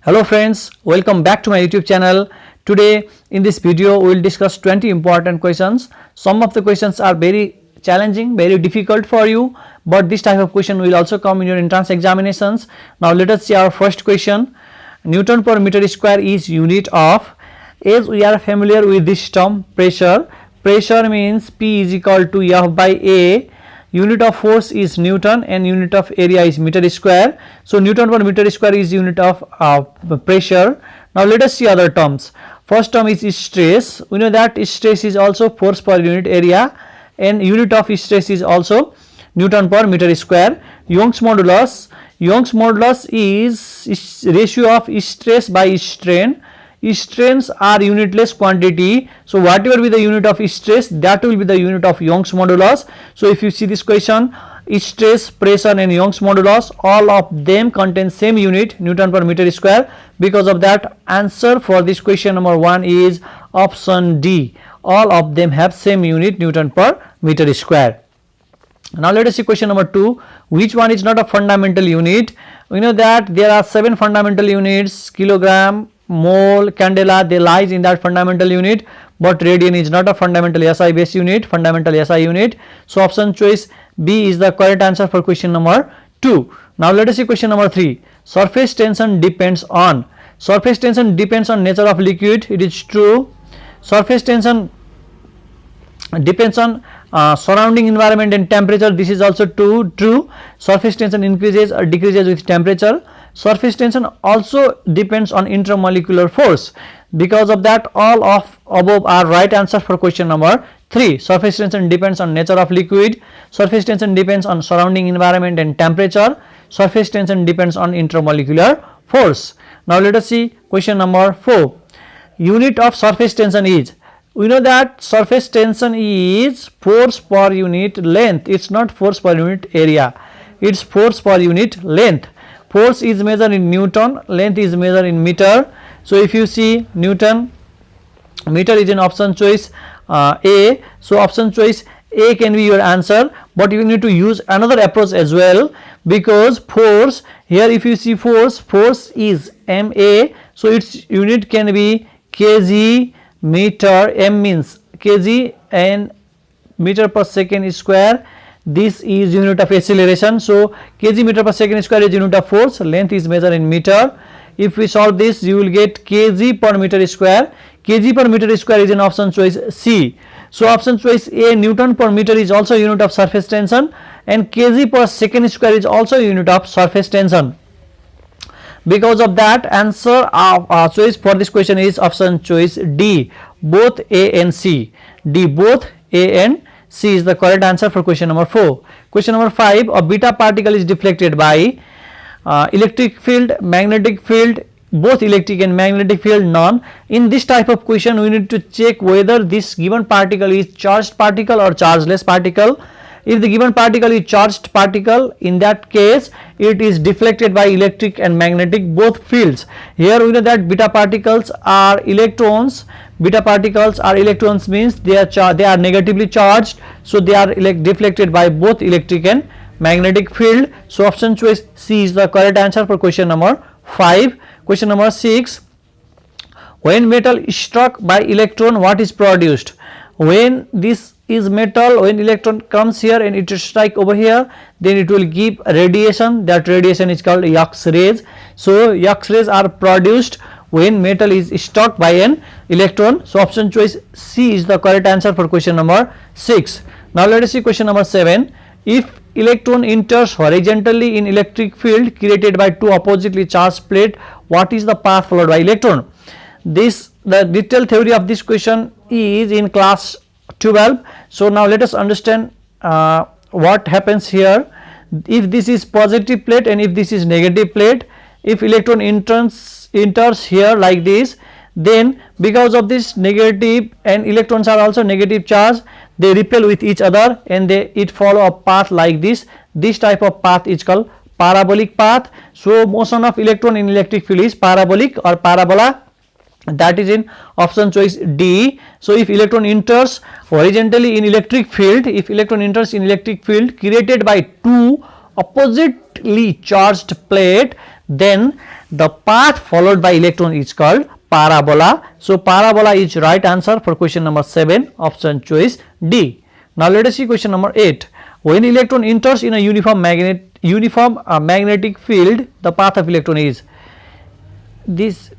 Hello friends, welcome back to my YouTube channel. Today in this video we will discuss 20 important questions. Some of the questions are very challenging, very difficult for you, but this type of question will also come in your entrance examinations. Now let us see our first question. Newton per meter square is unit of, as we are familiar with this term, pressure. Pressure means P is equal to F by A. Unit of force is Newton and unit of area is meter square. So Newton per meter square is unit of pressure. Now let us see other terms. First term is stress. We know that stress is also force per unit area and unit of stress is also Newton per meter square. Young's modulus. Young's modulus is ratio of stress by strain. Strains are unitless quantity, so whatever be the unit of stress, that will be the unit of Young's modulus. So if you see this question, stress, pressure and Young's modulus, all of them contain same unit, Newton per meter square. Because of that, answer for this question number 1 is option D. All of them have same unit, Newton per meter square. Now let us see question number 2. Which one is not a fundamental unit? We know that there are 7 fundamental units: kilogram, mole, Candela, they lies in that fundamental unit, but radian is not a fundamental SI base unit, fundamental SI unit. So option choice B is the correct answer for question number 2. Now let us see question number 3. Surface tension depends on. Surface tension depends on nature of liquid. It is true. Surface tension depends on surrounding environment and temperature. This is also true. Surface tension increases or decreases with temperature. Surface tension also depends on intermolecular force. Because of that, all of above are right answer for question number 3. Surface tension depends on nature of liquid. Surface tension depends on surrounding environment and temperature. Surface tension depends on intermolecular force. Now let us see question number 4. Unit of surface tension is. We know that surface tension is force per unit length. It's not force per unit area. It's force per unit length. Force is measured in Newton, length is measured in meter. So if you see Newton, meter is in option choice A. So option choice A can be your answer, but you need to use another approach as well, because force, here if you see force is MA. So its unit can be kg meter, M means kg and meter per second square. This is unit of acceleration. So kg meter per second square is unit of force, length is measured in meter. If we solve this, you will get kg per meter square. Kg per meter square is in option choice C. So option choice A, Newton per meter is also unit of surface tension, and kg per second square is also unit of surface tension. Because of that, answer of choice for this question is option choice D, both A and C. D, both A and C is the correct answer for question number 4. Question number 5. A beta particle is deflected by electric field, magnetic field, both electric and magnetic field, none. In this type of question, we need to check whether this given particle is charged particle or chargeless particle. If the given particle is charged particle, in that case it is deflected by electric and magnetic both fields. Here we know that beta particles are electrons. Beta particles are electrons means they are negatively charged, so they are deflected by both electric and magnetic field. So option choice C is the correct answer for question number 5. Question number 6. When metal is struck by electron, what is produced? When this is metal, when electron comes here and it strike over here, then it will give radiation. That radiation is called X rays. So X rays are produced when metal is struck by an electron. So option choice C is the correct answer for question number 6. Now let us see question number 7. If electron enters horizontally in electric field created by two oppositely charged plate, what is the path followed by electron? The detailed theory of this question is in class 12. So now let us understand what happens here. If this is positive plate and if this is negative plate, if electron enters here like this, then because of this negative and electrons are also negative charge, they repel with each other and it follow a path like this. This type of path is called parabolic path. So motion of electron in electric field is parabolic or parabola. That is in option choice D. So if electron enters horizontally in electric field, if electron enters in electric field created by two oppositely charged plate, then the path followed by electron is called parabola. So parabola is right answer for question number 7, option choice D. Now let us see question number 8. When electron enters in a uniform magnetic field, the path of electron is this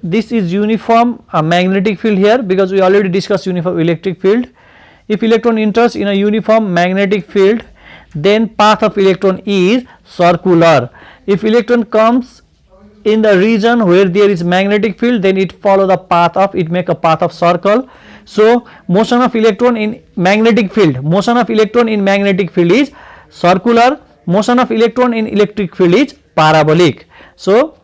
is uniform magnetic field here, because we already discussed uniform electric field. If electron enters in a uniform magnetic field, then path of electron is circular. If electron comes in the region where there is magnetic field, then it follow the path of, it make a path of circle. So motion of electron in magnetic field, is circular. Motion of electron in electric field is parabolic. So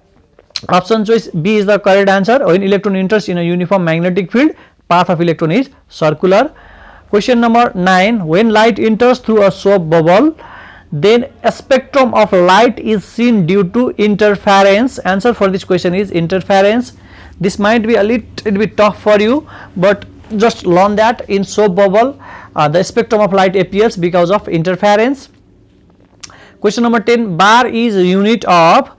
option choice B is the correct answer. When electron enters in a uniform magnetic field, path of electron is circular. Question number 9. When light enters through a soap bubble, then a spectrum of light is seen due to interference. Answer for this question is interference. This might be a little bit tough for you, but just learn that in soap bubble the spectrum of light appears because of interference. Question number 10. Bar is unit of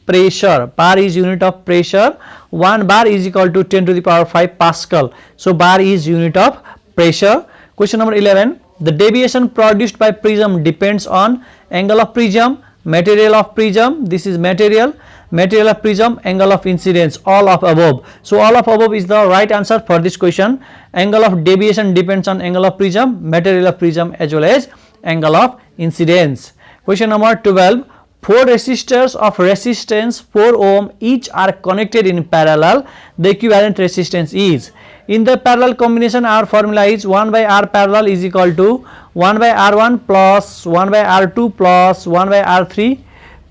pressure. Bar is unit of pressure. 1 bar is equal to 10 to the power 5 Pascal. So bar is unit of pressure. Question number 11. The deviation produced by prism depends on angle of prism, material of prism, this is material of prism, angle of incidence, all of above. So all of above is the right answer for this question. Angle of deviation depends on angle of prism, material of prism, as well as angle of incidence. Question number 12. 4 resistors of resistance 4 ohm each are connected in parallel. The equivalent resistance is. In the parallel combination, our formula is 1 by R parallel is equal to 1 by R1 plus 1 by R2 plus 1 by R3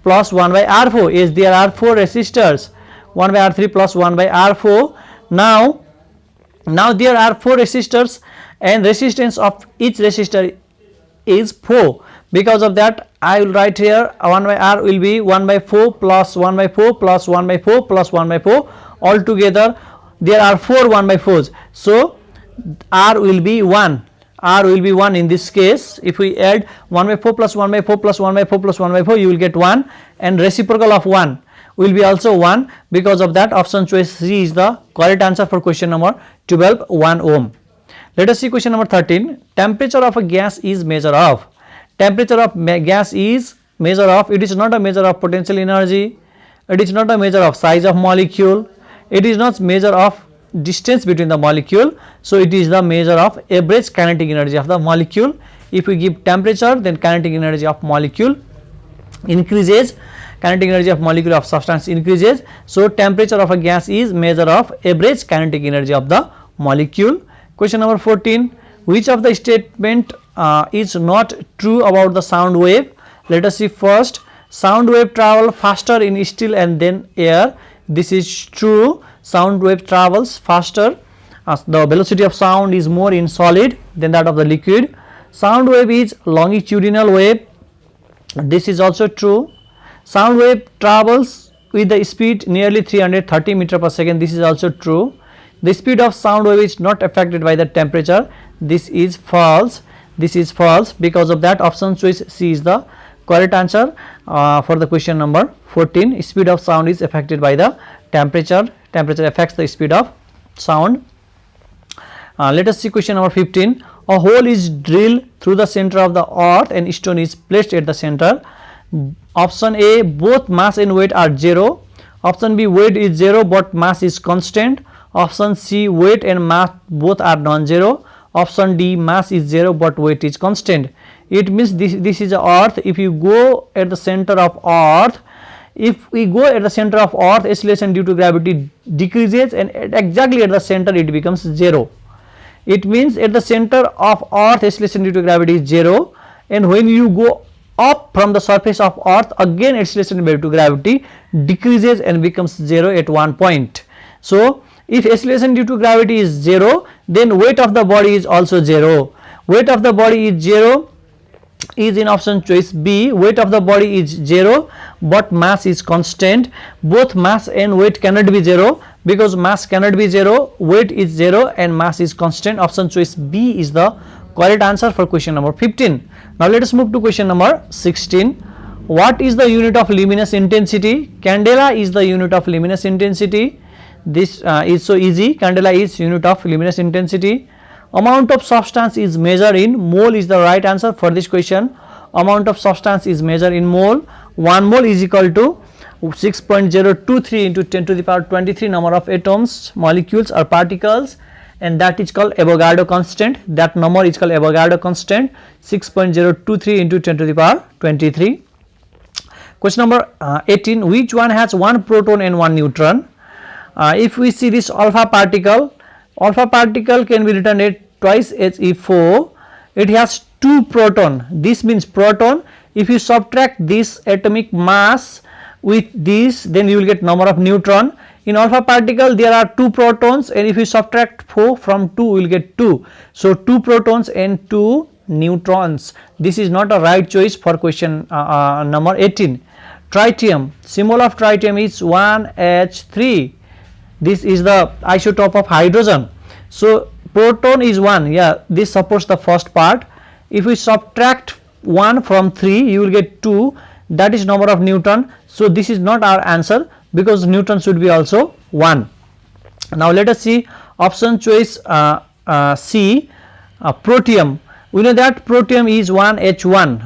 plus 1 by R4. Is there are 4 resistors, 1 by R3 plus 1 by R4. Now there are 4 resistors and resistance of each resistor is 4. Because of that, I will write here 1 by R will be 1 by 4 plus 1 by 4 plus 1 by 4 plus 1 by 4. Altogether there are 4 1 by 4s. So R will be 1. R will be 1 in this case. If we add 1 by 4 plus 1 by 4 plus 1 by 4 plus 1 by 4, you will get 1, and reciprocal of 1 will be also 1. Because of that, option choice C is the correct answer for question number 12, 1 ohm. Let us see question number 13. Temperature of a gas is measure of. Temperature of gas is measure of, it is not a measure of potential energy, it is not a measure of size of molecule, it is not measure of distance between the molecule. So it is the measure of average kinetic energy of the molecule. If we give temperature, then kinetic energy of molecule increases, kinetic energy of molecule of substance increases. So temperature of a gas is measure of average kinetic energy of the molecule. Question number 14. Which of the statement is not true about the sound wave? Let us see first. Sound wave travel faster in steel and then air. This is true. Sound wave travels faster. The velocity of sound is more in solid than that of the liquid. Sound wave is longitudinal wave. This is also true. Sound wave travels with the speed nearly 330 meter per second. This is also true. The speed of sound wave is not affected by the temperature. This is false. This is false. Because of that, option choice C is the correct answer for the question number 14. Speed of sound is affected by the temperature. Temperature affects the speed of sound. Let us see question number 15. A hole is drilled through the center of the earth and stone is placed at the center. Option A, both mass and weight are 0. Option B, weight is 0 but mass is constant. Option C, weight and mass both are non-zero. Option D, mass is 0 but weight is constant. It means this is the earth. If you go at the center of earth, if we go at the center of earth, acceleration due to gravity decreases, and exactly at the center it becomes 0. It means at the center of earth acceleration due to gravity is 0, and when you go up from the surface of earth, again acceleration due to gravity decreases and becomes 0 at one point. So if acceleration due to gravity is 0, then weight of the body is also 0. Weight of the body is 0 is in option choice B. Weight of the body is 0 but mass is constant. Both mass and weight cannot be 0, because mass cannot be 0, weight is 0 and mass is constant. Option choice B is the correct answer for question number 15. Now let us move to question number 16. What is the unit of luminous intensity? Candela is the unit of luminous intensity. This is so easy. Candela is unit of luminous intensity. Amount of substance is measured in mole is the right answer for this question. Amount of substance is measured in mole. 1 mole is equal to 6.023 into 10 to the power 23 number of atoms, molecules or particles, and that is called Avogadro constant. That number is called Avogadro constant, 6.023 into 10 to the power 23. Question number 18, which one has 1 proton and 1 neutron? If we see this alpha particle can be written at twice He4. It has 2 proton. This means proton. If you subtract this atomic mass with this, then you will get number of neutron. In alpha particle there are 2 protons, and if you subtract 4 from 2 you will get 2. So 2 protons and 2 neutrons. This is not a right choice for question number 18. Tritium, symbol of tritium is 1H3. This is the isotope of hydrogen. So proton is 1, yeah, this supports the first part. If we subtract 1 from 3 you will get 2, that is number of neutron. So this is not our answer because neutron should be also 1. Now let us see option choice C, protium. We know that protium is 1H1.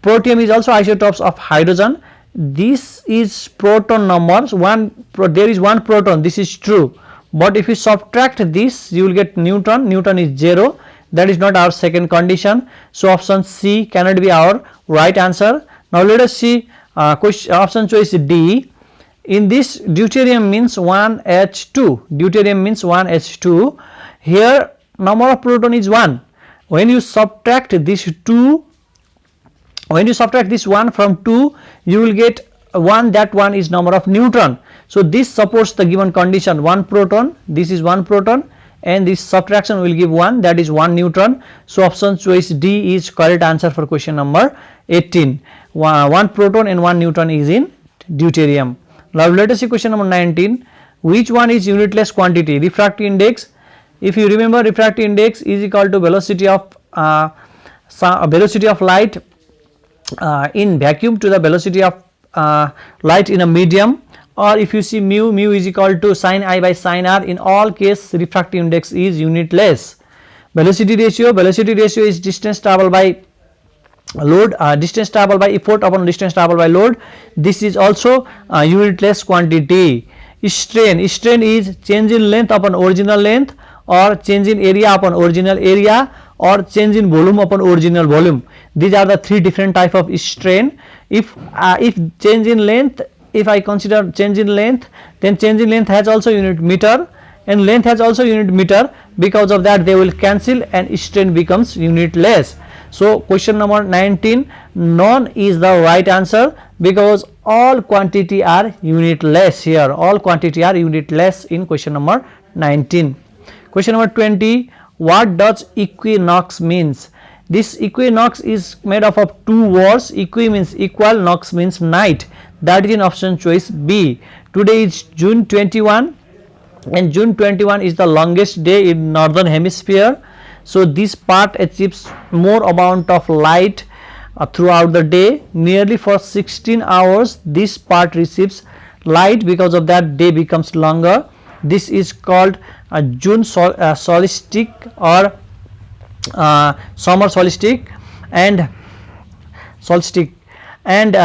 Protium is also isotopes of hydrogen. This is proton numbers, there is 1 proton, this is true, but if you subtract this you will get neutron. Neutron is 0, that is not our second condition. So option C cannot be our right answer. Now let us see option choice D. In this deuterium means 1H2. Deuterium means 1H2. Here number of proton is 1. When you subtract this 2, when you subtract this 1 from 2 you will get 1, that 1 is number of neutron. So this supports the given condition, 1 proton, this is 1 proton, and this subtraction will give 1, that is 1 neutron. So option choice D is correct answer for question number 18. 1 proton and 1 neutron is in deuterium. Now let us see question number 19. Which one is unitless quantity? Refractive index. If you remember, refractive index is equal to velocity of light in vacuum to the velocity of light in a medium, or if you see mu is equal to sin I by sin r. In all case refractive index is unitless. Velocity ratio is distance traveled by load, distance traveled by effort upon distance traveled by load. This is also unitless quantity. Strain is change in length upon original length, or change in area upon original area, or change in volume upon original volume. These are the 3 different type of strain. If change in length, if I consider change in length, then change in length has also unit meter and length has also unit meter. Because of that they will cancel and strain becomes unitless. So question number 19, none is the right answer because all quantity are unitless here. All quantity are unitless in question number 19. Question number 20, what does equinox means? This equinox is made up of 2 words. Equi means equal, nox means night. That is in option choice B. Today is June 21 and June 21 is the longest day in northern hemisphere. So this part achieves more amount of light throughout the day. Nearly for 16 hours this part receives light, because of that day becomes longer. This is called June solstice or summer solstice and solstice, and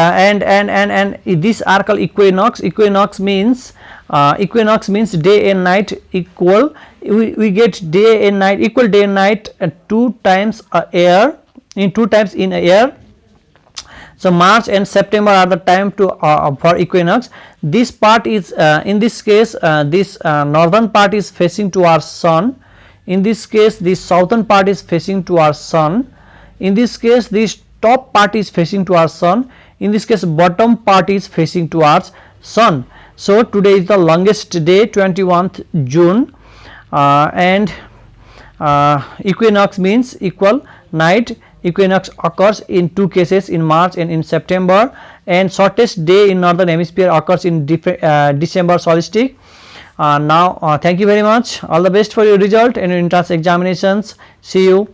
these are called equinox. Equinox means day and night equal. We get day and night, equal day and night 2 times a year, in 2 times in a year. So March and September are the time to for equinox. This part is in this case this northern part is facing towards sun. In this case this southern part is facing towards sun. In this case this top part is facing towards sun. In this case bottom part is facing towards sun. So today is the longest day, 21st June, and equinox means equal night. Equinox occurs in 2 cases, in March and in September, and shortest day in northern hemisphere occurs in December solstice. Now thank you very much. All the best for your result and your entrance examinations. See you.